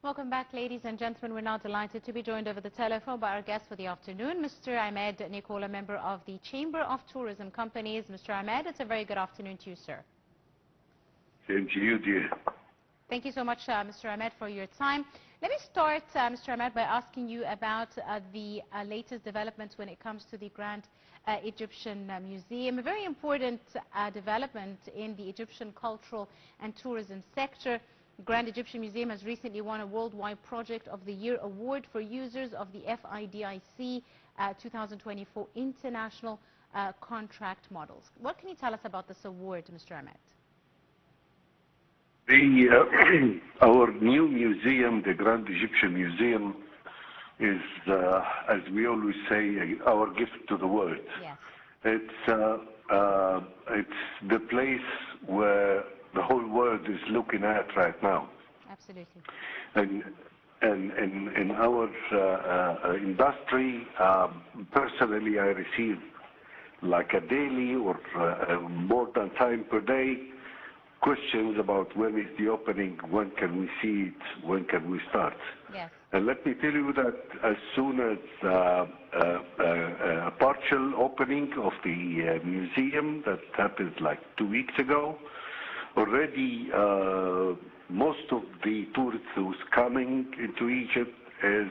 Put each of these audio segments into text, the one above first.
Welcome back, ladies and gentlemen. We're now delighted to be joined over the telephone by our guest for the afternoon, Mr. Emad Nicola, member of the Chamber of Tourism Companies. Mr. Emad, it's a very good afternoon to you, sir. Same to you, dear. Thank you so much, Mr. Emad, for your time. Let me start, Mr. Emad, by asking you about the latest developments when it comes to the Grand Egyptian Museum, a very important development in the Egyptian cultural and tourism sector. The Grand Egyptian Museum has recently won a Worldwide Project of the Year award for users of the FIDIC 2024 International Contract Models. What can you tell us about this award, Mr. Emad? Our new museum, the Grand Egyptian Museum, is, as we always say, our gift to the world. Yes. It's the place where the whole world is looking at right now. Absolutely. And in our industry, personally, I receive like a daily or more than time per day questions about when is the opening, when can we see it, when can we start. Yes. And let me tell you that as soon as a partial opening of the museum that happened like 2 weeks ago, already most of the tourists who's coming into Egypt is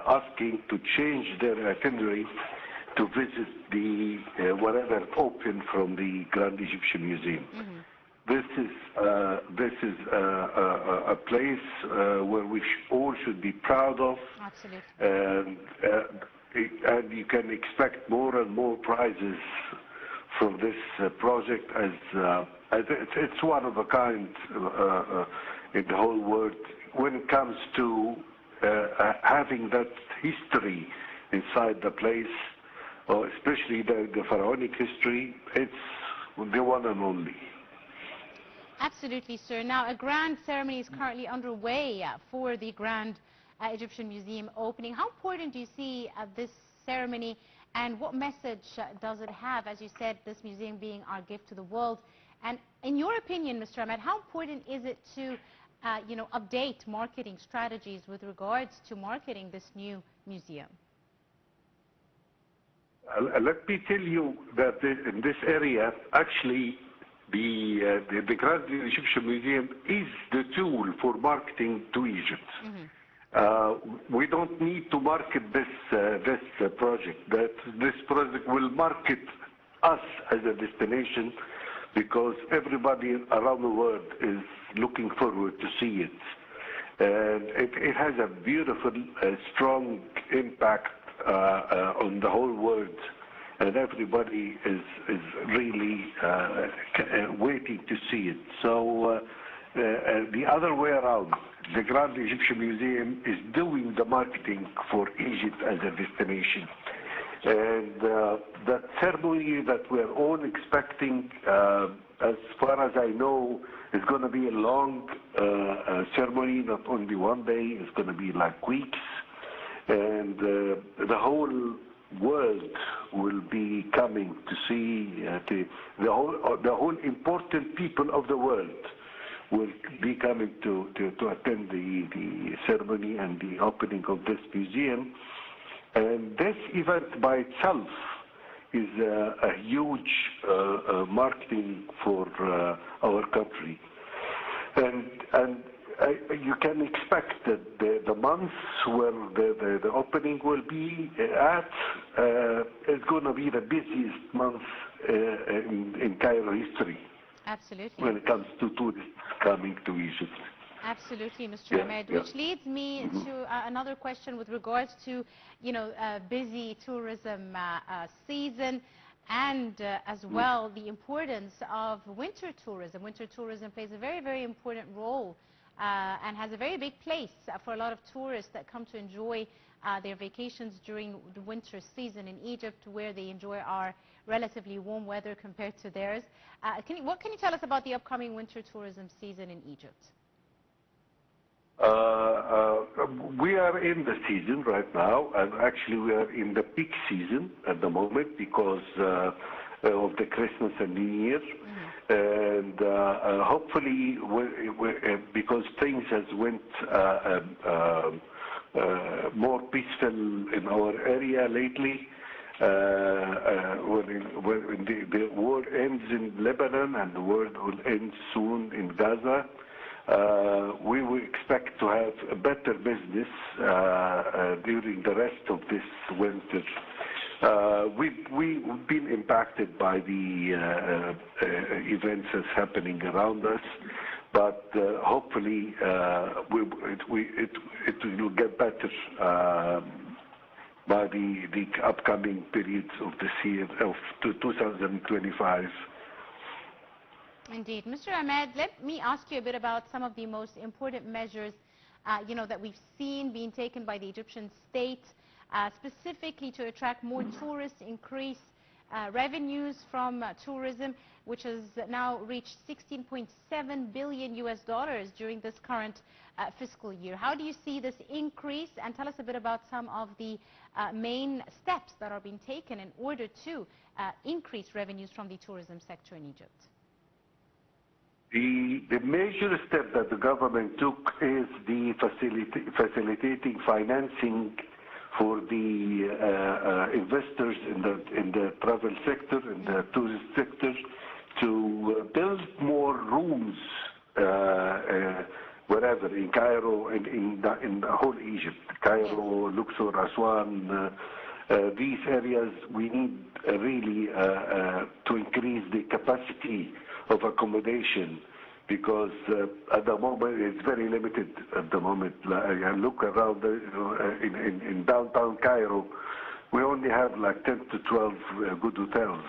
asking to change their itinerary to visit the whatever opened from the Grand Egyptian Museum. Mm-hmm. This is a place where we all should be proud of. Absolutely. And you can expect more and more prizes from this project, as it's one of a kind in the whole world when it comes to having that history inside the place, or especially the pharaonic history. It's the one and only. Absolutely, sir. Now, a grand ceremony is currently underway for the Grand Egyptian Museum opening. How important do you see this ceremony, and what message does it have, as you said, this museum being our gift to the world? And in your opinion, Mr. Emad, how important is it to update marketing strategies with regards to marketing this new museum? Let me tell you that in this area, actually, the Grand Egyptian Museum is the tool for marketing to Egypt. Mm-hmm. We don't need to market this project. This project will market us as a destination, because everybody around the world is looking forward to see it. And it has a beautiful, strong impact on the whole world. And everybody is really waiting to see it. So the other way around, the Grand Egyptian Museum is doing the marketing for Egypt as a destination. And that ceremony that we're all expecting, as far as I know, is going to be a long ceremony, not only one day, it's going to be like weeks. And the whole world will be coming to see the whole important people of the world will be coming to attend the ceremony and the opening of this museum. And this event by itself is a huge marketing for our country. And you can expect that the months where the opening will be at is going to be the busiest month in Cairo history. Absolutely. When it comes to tourists coming to Egypt. Absolutely, Mr. Emad, which leads me to another question with regards to, busy tourism season, and as well the importance of winter tourism. Winter tourism plays a very, very important role and has a very big place for a lot of tourists that come to enjoy their vacations during the winter season in Egypt, where they enjoy our relatively warm weather compared to theirs. What can you tell us about the upcoming winter tourism season in Egypt? We are in the season right now, and actually we are in the peak season at the moment because of the Christmas and New Year. Mm-hmm. And And hopefully, because things has went more peaceful in our area lately, when the war ends in Lebanon and the war will end soon in Gaza, we will expect to have a better business during the rest of this winter. We've been impacted by the events that's happening around us, but hopefully it will get better by the upcoming periods of this year, of 2025. Indeed. Mr. Emad, let me ask you a bit about some of the most important measures that we've seen being taken by the Egyptian state, specifically to attract more tourists, increase revenues from tourism, which has now reached $16.7 billion during this current fiscal year. How do you see this increase? And tell us a bit about some of the main steps that are being taken in order to increase revenues from the tourism sector in Egypt. The major step that the government took is the facilitating financing for the investors in the travel sector, in the tourist sector, to build more rooms wherever, in Cairo, in the whole Egypt, Cairo, Luxor, Aswan, these areas. We need really to increase the capacity of accommodation, because at the moment it's very limited. At the moment, I look around in downtown Cairo, we only have like 10 to 12 good hotels.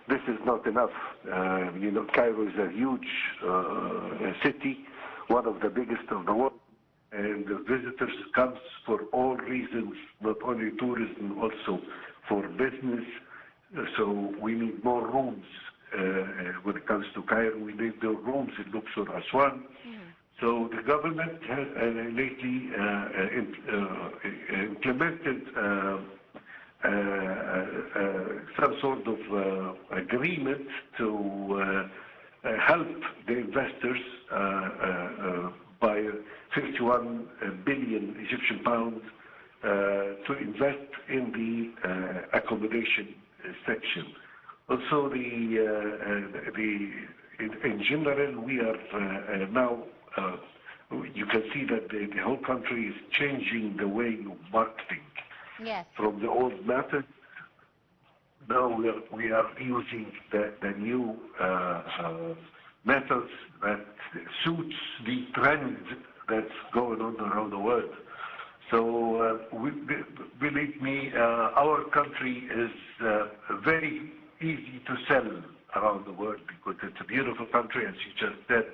This is not enough. Cairo is a huge city, one of the biggest of the world, and the visitors come for all reasons, not only tourism, also for business. So we need more rooms. When it comes to Cairo, we need the rooms in Luxor, Aswan. So the government has lately implemented some sort of agreement to help the investors by 51 billion Egyptian pounds to invest in the accommodation section. Also, in general, we are now, you can see that the whole country is changing the way of marketing. Yes. From the old method. Now we are using the new methods that suits the trend that's going on around the world. So believe me, our country is very easy to sell around the world, because it's a beautiful country, as you just said,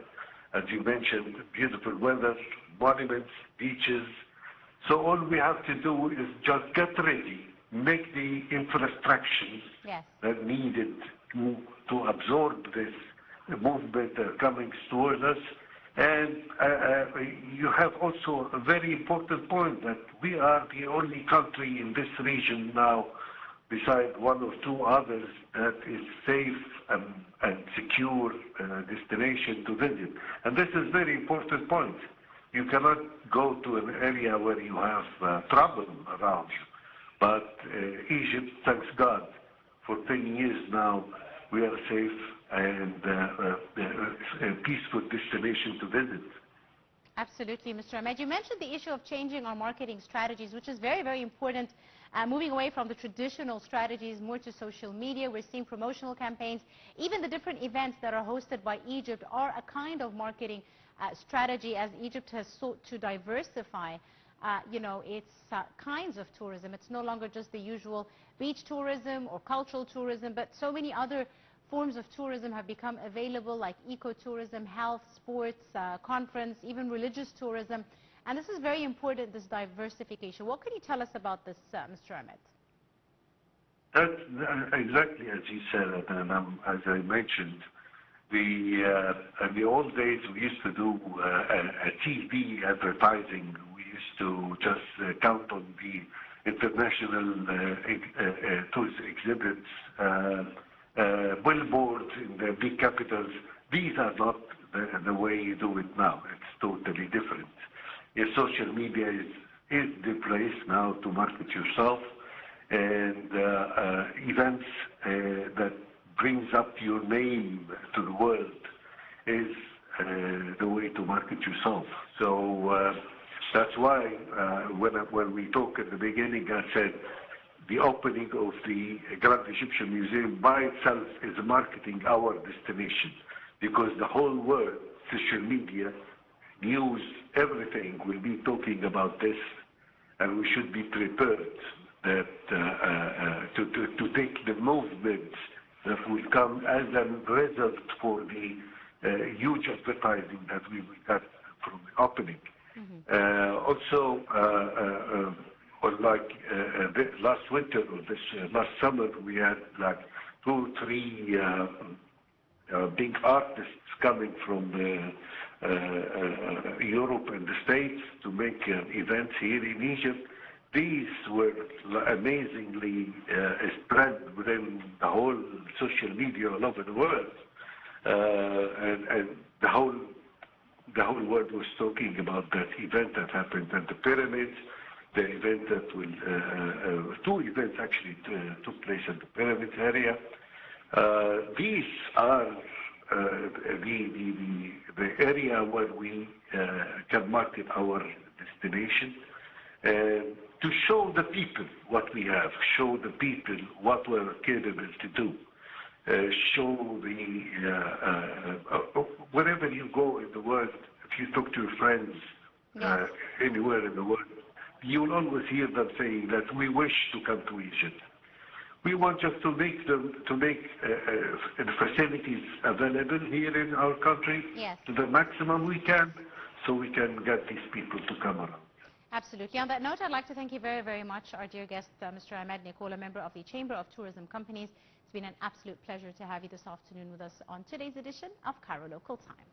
as you mentioned, beautiful weather, monuments, beaches. So all we have to do is just get ready, make the infrastructure that needed to absorb this movement coming towards us. And you have also a very important point, that we are the only country in this region now, besides one or two others, that is safe and secure destination to visit. And this is a very important point. You cannot go to an area where you have trouble around you. But Egypt, thanks God, for 10 years now, we are safe and a peaceful destination to visit. Absolutely, Mr. Emad. You mentioned the issue of changing our marketing strategies, which is very, very important, moving away from the traditional strategies more to social media. We're seeing promotional campaigns. Even the different events that are hosted by Egypt are a kind of marketing strategy, as Egypt has sought to diversify its kinds of tourism. It's no longer just the usual beach tourism or cultural tourism, but so many other forms of tourism have become available, like ecotourism, health, sports, conference, even religious tourism. And this is very important, this diversification. What can you tell us about this, Mr. Emad? That's exactly as you said, and as I mentioned, in the old days we used to do a TV advertising. We used to just count on the international tourist exhibits billboards in the big capitals. These are not the way you do it now. It's totally different. Your social media is the place now to market yourself, and events that brings up your name to the world is the way to market yourself. So that's why when we talk at the beginning, I said the opening of the Grand Egyptian Museum by itself is marketing our destination, because the whole world, social media, news, everything will be talking about this, and we should be prepared that to take the movement that will come as a result for the huge advertising that we will get from the opening. Also, like last winter or this last summer, we had like 2 or 3 big artists coming from Europe and the States to make events here in Egypt. These were amazingly spread within the whole social media all over the world, and the whole world was talking about that event that happened at the pyramids. The event that will 2 events actually took place at the pyramids area. These are the area where we can market our destination, to show the people what we have, show the people what we're capable to do, show wherever you go in the world, if you talk to your friends anywhere in the world, you will always hear them saying that we wish to come to Egypt. We want just to make the facilities available here in our country to the maximum we can, so we can get these people to come around. Absolutely. On that note, I'd like to thank you very, very much, our dear guest, Mr. Emad Nicola, member of the Chamber of Tourism Companies. It's been an absolute pleasure to have you this afternoon with us on today's edition of Cairo Local Time.